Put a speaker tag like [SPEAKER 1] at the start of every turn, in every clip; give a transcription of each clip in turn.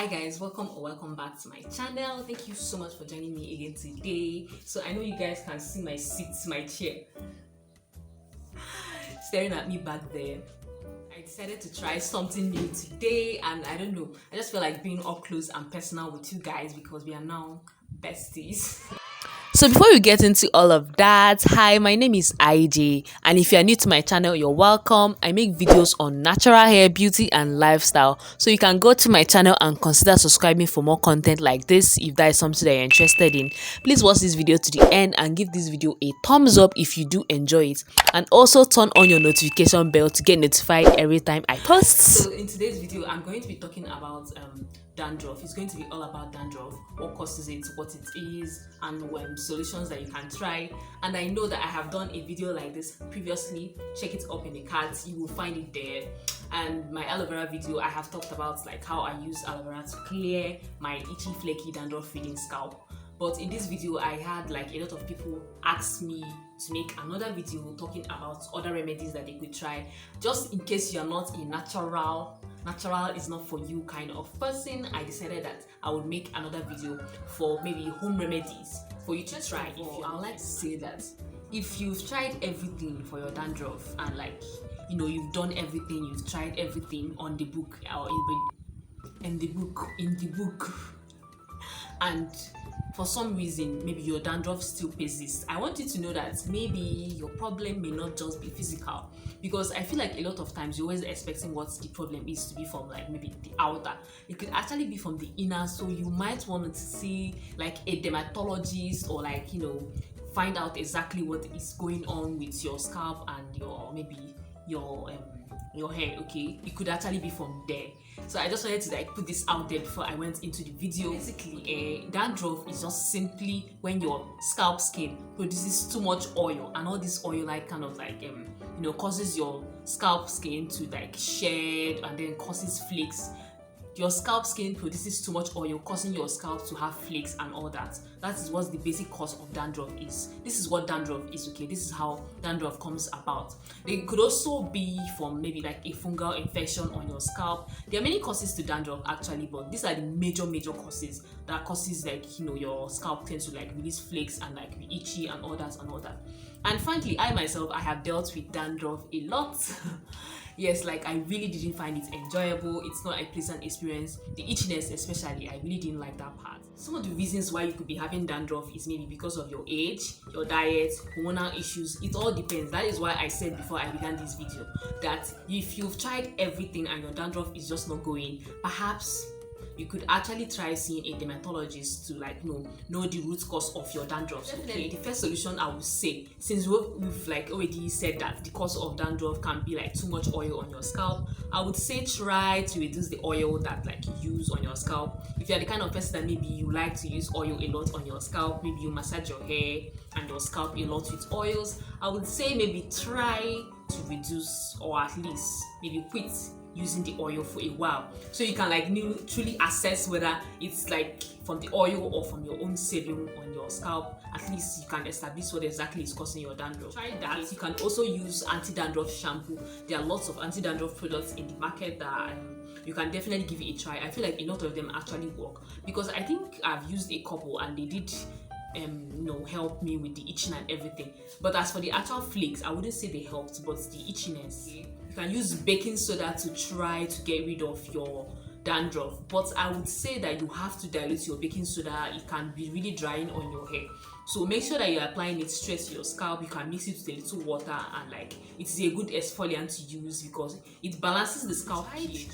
[SPEAKER 1] Hi guys, welcome back to my channel. Thank you so much for joining me again today. So I know you guys can see my seat, my chair staring at me back there. I decided to try something new today, and I don't know, I just feel like being up close and personal with you guys because we are now besties. So before we get into all of that, hi, my name is Ijay, and if you are new to my channel, you're welcome. I make videos on natural hair, beauty and lifestyle, so you can go to my channel and consider subscribing for more content like this if that is something that you're interested in. Please watch this video to the end and give this video a thumbs up if you do enjoy it, and also turn on your notification bell to get notified every time I post. So in today's video, I'm going to be talking about dandruff. It's going to be all about dandruff, what causes it, what it is, and solutions that you can try. And I know that I have done a video like this previously. Check it up in the cards, you will find it there. And my aloe vera video, I have talked about like how I use aloe vera to clear my itchy, flaky, dandruff feeding scalp. But in this video, I had like a lot of people ask me to make another video talking about other remedies that they could try, just in case you're not a natural is not for you kind of person. I decided that I would make another video for maybe home remedies for you to try. I would like to say that if you've tried everything for your dandruff and like, you know, you've done everything, you've tried everything on the book or in the book, and for some reason maybe your dandruff still persists, I want you to know that maybe your problem may not just be physical, because I feel like a lot of times you're always expecting what the problem is to be from like maybe the outer. It could actually be from the inner, so you might want to see like a dermatologist or like, you know, find out exactly what is going on with your scalp and your maybe your hair. Okay, it could actually be from there. So I just wanted to like put this out there before I went into the video. Basically, dandruff is just simply when your scalp skin produces too much oil, and all this oil like kind of like you know, causes your scalp skin to like shed and then causes flakes. Your scalp skin produces too much oil, causing your scalp to have flakes and all that. That is what the basic cause of dandruff is. This is what dandruff is, okay? This is how dandruff comes about. It could also be from maybe like a fungal infection on your scalp. There are many causes to dandruff actually, but these are the major causes that causes like, you know, your scalp tends to like release flakes and like be itchy and all that. And frankly, I myself, I have dealt with dandruff a lot. Yes, like I really didn't find it enjoyable. It's not a pleasant experience. The itchiness especially, I really didn't like that part. Some of the reasons why you could be having dandruff is maybe because of your age, your diet, hormonal issues. It all depends. That is why I said before I began this video that if you've tried everything and your dandruff is just not going, perhaps you could actually try seeing a dermatologist to like know the root cause of your dandruff. Okay, the first solution I would say, since we've like already said that the cause of dandruff can be like too much oil on your scalp, I would say try to reduce the oil that like you use on your scalp. If you're the kind of person that maybe you like to use oil a lot on your scalp, maybe you massage your hair and your scalp a lot with oils, I would say maybe try to reduce or at least maybe quit using the oil for a while, so you can like truly assess whether it's like from the oil or from your own sebum on your scalp. At least you can establish what exactly is causing your dandruff. Try that. You can also use anti-dandruff shampoo. There are lots of anti-dandruff products in the market that you can definitely give it a try. I feel like a lot of them actually work, because I think I've used a couple and they did help me with the itching and everything. But as for the actual flakes, I wouldn't say they helped, but the itchiness. You can use baking soda to try to get rid of your dandruff, but I would say that you have to dilute your baking soda. It can be really drying on your hair, so make sure that you're applying it straight to your scalp. You can mix it with a little water, and like it's a good exfoliant to use because it balances the scalp pH.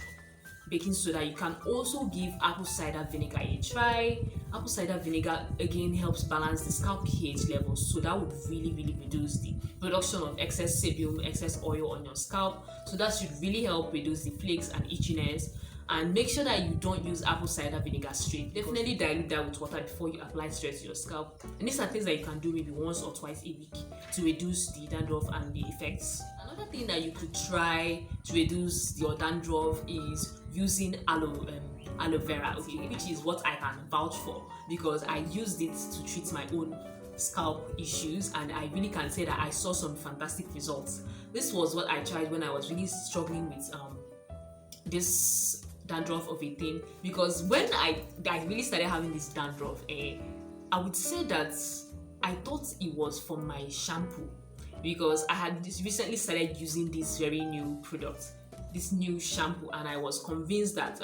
[SPEAKER 1] Baking soda, you can also give apple cider vinegar a try. Apple cider vinegar again helps balance the scalp pH levels, so that would really reduce the production of excess sebum, excess oil on your scalp. So that should really help reduce the flakes and itchiness. And make sure that you don't use apple cider vinegar straight. Definitely dilute that with water before you apply straight to your scalp. And these are things that you can do maybe once or twice a week to reduce the dandruff and the effects. Another thing that you could try to reduce your dandruff is using aloe vera, okay, which is what I can vouch for because I used it to treat my own scalp issues, and I really can say that I saw some fantastic results. This was what I tried when I was really struggling with this dandruff of a thing, because when I really started having this dandruff, I would say that I thought it was from my shampoo, because I had recently started using this very new product, this new shampoo, and I was convinced that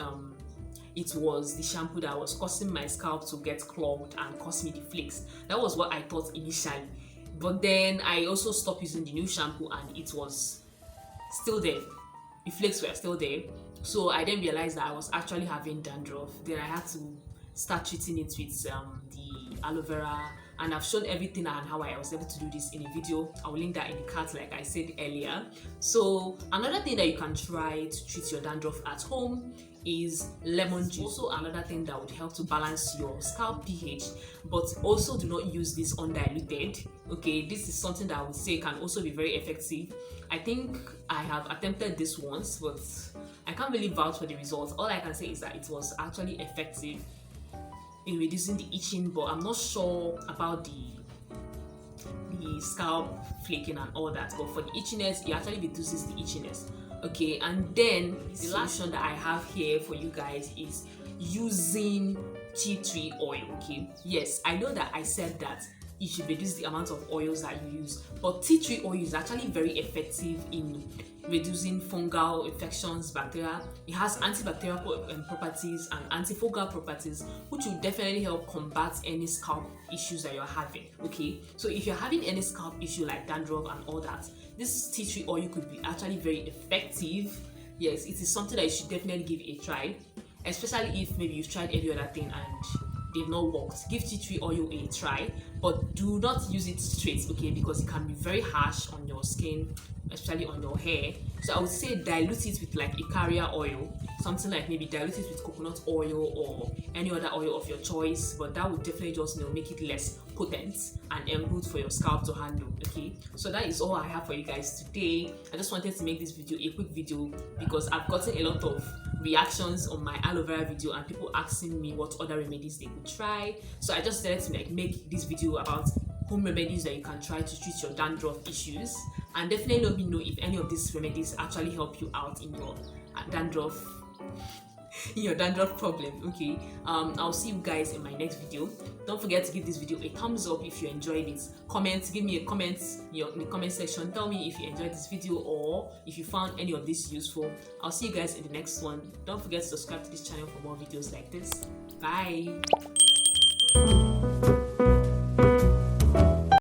[SPEAKER 1] it was the shampoo that was causing my scalp to get clogged and cause me the flakes. That was what I thought initially, but then I also stopped using the new shampoo and it was still there. The flakes were still there. So I then realized that I was actually having dandruff. Then I had to start treating it with the aloe vera, and I've shown everything and how I was able to do this in a video. I'll link that in the card like I said earlier. So another thing that you can try to treat your dandruff at home is lemon juice. Also another thing that would help to balance your scalp pH, but also do not use this undiluted. Okay, this is something that I would say can also be very effective. I think I have attempted this once, but I can't really vouch for the results. All I can say is that it was actually effective in reducing the itching, but I'm not sure about the scalp flaking and all that. But for the itchiness, it actually reduces the itchiness. Okay, and then the last solution that I have here for you guys is using tea tree oil. Okay, yes, I know that I said that you should reduce the amount of oils that you use, but tea tree oil is actually very effective in reducing fungal infections, bacteria. It has antibacterial properties and antifungal properties, which will definitely help combat any scalp issues that you're having. Okay, so if you're having any scalp issue like dandruff and all that, this tea tree oil could be actually very effective. Yes, it is something that you should definitely give a try, especially if maybe you've tried every other thing and they've not worked. Give tea tree oil a try, but do not use it straight, okay, because it can be very harsh on your skin, especially on your hair. So I would say dilute it with like a carrier oil, something like maybe dilute it with coconut oil or any other oil of your choice, but that would definitely just make it less potent and good for your scalp to handle. Okay, so that is all I have for you guys today. I just wanted to make this video a quick video because I've gotten a lot of reactions on my aloe vera video and people asking me what other remedies they could try. So I just decided to like make this video about home remedies that you can try to treat your dandruff issues, and definitely let me know if any of these remedies actually help you out in your dandruff problem. Okay, I'll see you guys in my next video. Don't forget to give this video a thumbs up if you enjoyed it. Give me a comment in the comment section. Tell me if you enjoyed this video or if you found any of this useful. I'll see you guys in the next one. Don't forget to subscribe to this channel for more videos like this. Bye.